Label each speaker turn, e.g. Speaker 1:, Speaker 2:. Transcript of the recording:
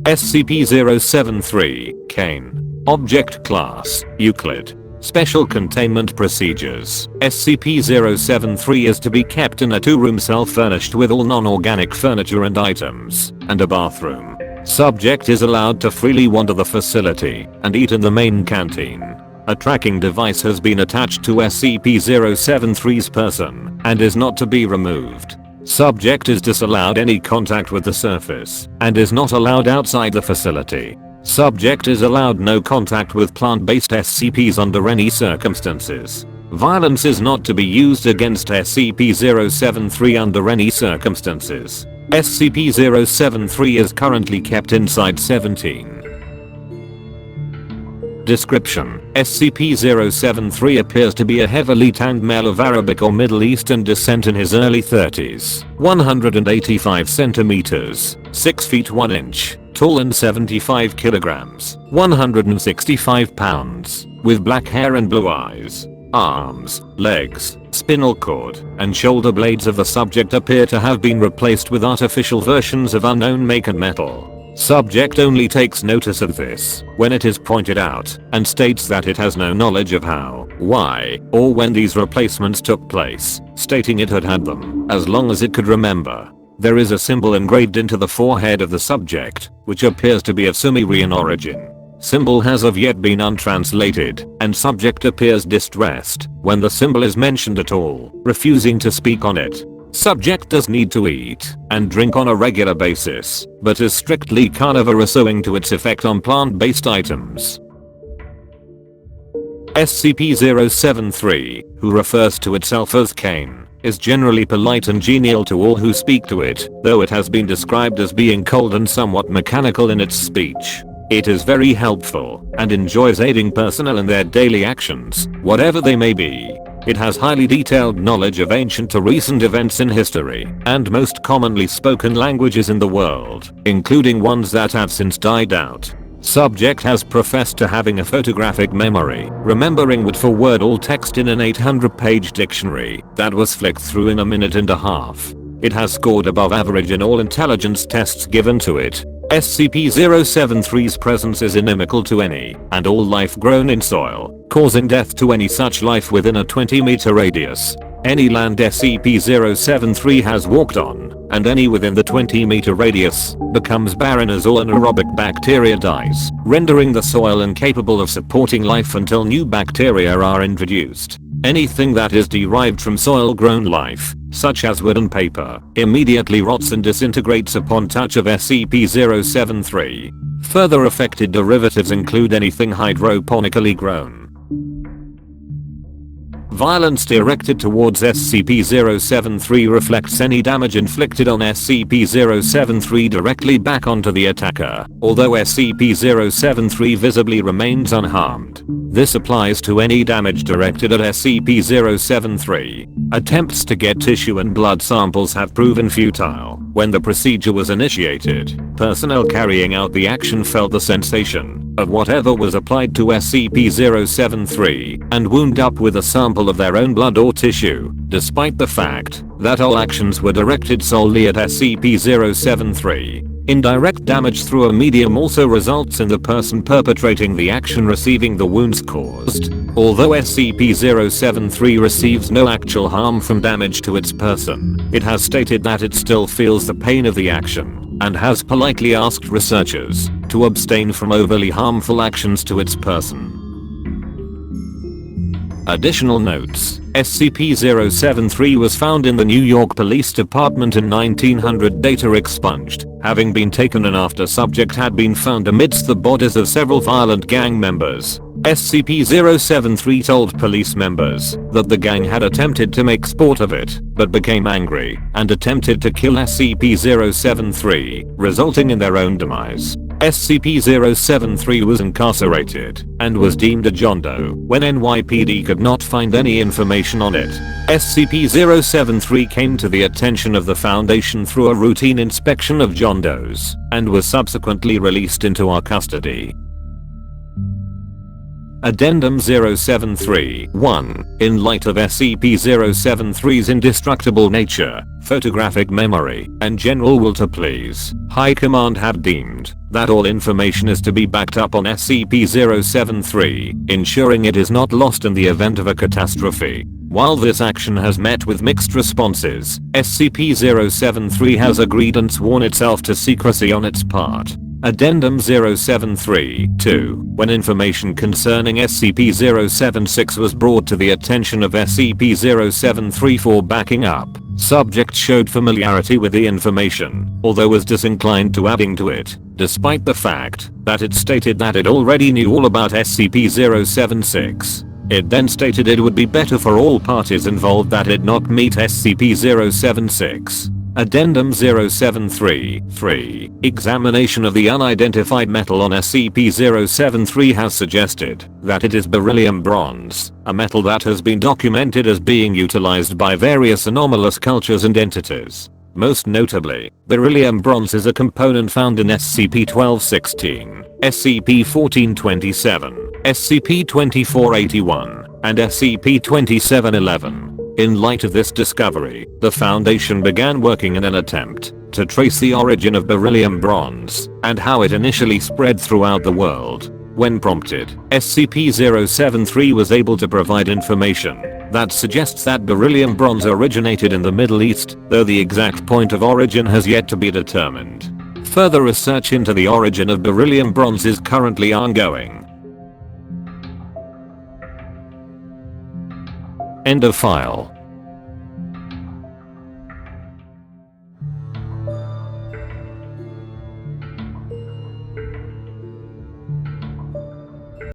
Speaker 1: SCP-073, Cain. Object Class, Euclid. Special Containment Procedures. SCP-073 is to be kept in a 2-room cell furnished with all non-organic furniture and items, and a bathroom. Subject is allowed to freely wander the facility and eat in the main canteen. A tracking device has been attached to SCP-073's person and is not to be removed. Subject is disallowed any contact with the surface and is not allowed outside the facility. Subject is allowed no contact with plant-based SCPs under any circumstances. Violence is not to be used against SCP-073 under any circumstances. SCP-073 is currently kept inside 17. Description: SCP-073 appears to be a heavily tanned male of Arabic or Middle Eastern descent in his early 30s, 185 centimeters, 6 feet 1 inch, tall and 75 kilograms, 165 pounds, with black hair and blue eyes. Arms, legs, spinal cord, and shoulder blades of the subject appear to have been replaced with artificial versions of unknown make and metal. Subject only takes notice of this when it is pointed out and states that it has no knowledge of how, why, or when these replacements took place, stating it had had them as long as it could remember. There is a symbol engraved into the forehead of the subject, which appears to be of Sumerian origin. Symbol has of yet been untranslated, and subject appears distressed when the symbol is mentioned at all, refusing to speak on it. Subject does need to eat and drink on a regular basis, but is strictly carnivorous owing to its effect on plant-based items. SCP-073, who refers to itself as Cain, is generally polite and genial to all who speak to it, though it has been described as being cold and somewhat mechanical in its speech. It is very helpful and enjoys aiding personnel in their daily actions, whatever they may be. It has highly detailed knowledge of ancient to recent events in history and most commonly spoken languages in the world, including ones that have since died out. Subject has professed to having a photographic memory, remembering word for word all text in an 800-page dictionary that was flicked through in a minute and a half. It has scored above average in all intelligence tests given to it. SCP-073's presence is inimical to any and all life grown in soil, causing death to any such life within a 20-meter radius. Any land SCP-073 has walked on, and any within the 20-meter radius, becomes barren as all anaerobic bacteria dies, rendering the soil incapable of supporting life until new bacteria are introduced. Anything that is derived from soil-grown life, such as wood and paper, immediately rots and disintegrates upon touch of SCP-073. Further affected derivatives include anything hydroponically grown. Violence directed towards SCP-073 reflects any damage inflicted on SCP-073 directly back onto the attacker, although SCP-073 visibly remains unharmed. This applies to any damage directed at SCP-073. Attempts to get tissue and blood samples have proven futile. When the procedure was initiated, personnel carrying out the action felt the sensation of whatever was applied to SCP-073 and wound up with a sample of their own blood or tissue, despite the fact that all actions were directed solely at SCP-073. Indirect damage through a medium also results in the person perpetrating the action receiving the wounds caused. Although SCP-073 receives no actual harm from damage to its person, it has stated that it still feels the pain of the action and has politely asked researchers to abstain from overly harmful actions to its person. Additional notes: SCP-073 was found in the New York Police Department in 1900. Data expunged, having been taken in after subject had been found amidst the bodies of several violent gang members. SCP-073 told police members that the gang had attempted to make sport of it, but became angry and attempted to kill SCP-073, resulting in their own demise. SCP-073 was incarcerated and was deemed a John Doe when NYPD could not find any information on it. SCP-073 came to the attention of the Foundation through a routine inspection of John Does and was subsequently released into our custody. Addendum 073-1. In light of SCP-073's indestructible nature, photographic memory, and general will to please. High Command have deemed that all information is to be backed up on SCP-073, ensuring it is not lost in the event of a catastrophe. While this action has met with mixed responses, SCP-073 has agreed and sworn itself to secrecy on its part. Addendum 073-2. When information concerning SCP-076 was brought to the attention of SCP-073 for backing up, subject showed familiarity with the information, although was disinclined to adding to it, despite the fact that it stated that it already knew all about SCP-076. It then stated it would be better for all parties involved that it not meet SCP-076. Addendum 073-3. Examination of the unidentified metal on SCP-073 has suggested that it is beryllium bronze, a metal that has been documented as being utilized by various anomalous cultures and entities. Most notably, beryllium bronze is a component found in SCP-1216, SCP-1427, SCP-2481, and SCP-2711. In light of this discovery, the Foundation began working in an attempt to trace the origin of beryllium bronze and how it initially spread throughout the world. When prompted, SCP-073 was able to provide information that suggests that beryllium bronze originated in the Middle East, though the exact point of origin has yet to be determined. Further research into the origin of beryllium bronze is currently ongoing. End of file.